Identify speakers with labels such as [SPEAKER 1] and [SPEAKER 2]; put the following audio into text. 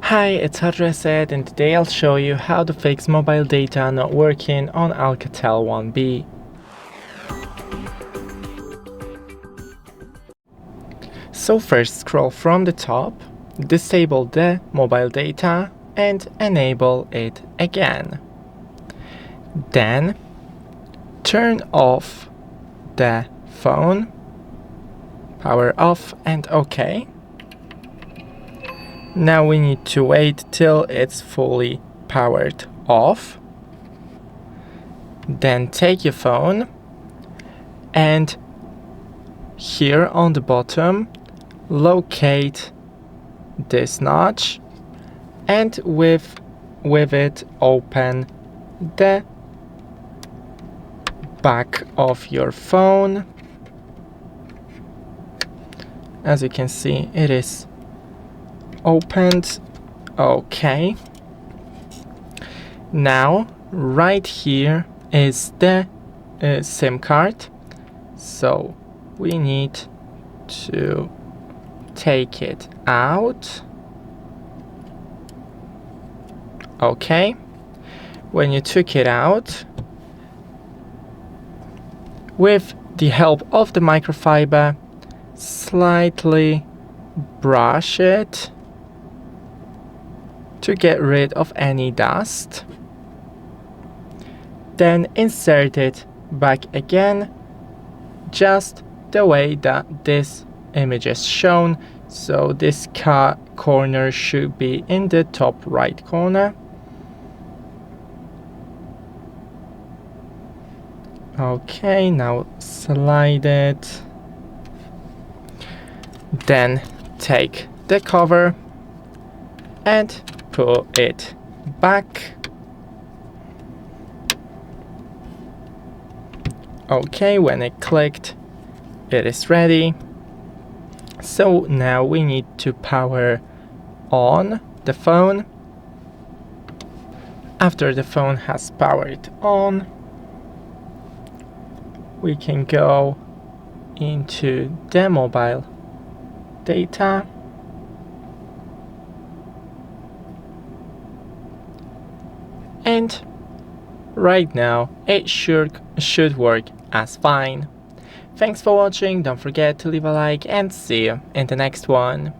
[SPEAKER 1] Hi, it's HardReset, and today I'll show you how to fix mobile data not working on Alcatel 1B. So first scroll from the top, disable the mobile data and enable it again. Then turn off the phone, power off and OK. Now we need to wait till it's fully powered off. Then take your phone and here on the bottom locate this notch and with it open the back of your phone. As you can see, it is opened. Okay. Now right here is the SIM card, so we need to take it out. Okay. When you took it out, with the help of the microfiber, slightly brush it to get rid of any dust. Then insert it back again, just the way that this image is shown. So this corner should be in the top right corner. Okay, now slide it. Then take the cover and put it back. Okay, when it clicked, it is ready. So now we need to power on the phone. After the phone has powered on, we can go into the mobile data. And right now it should work as fine. Thanks for watching, don't forget to leave a like and see you in the next one.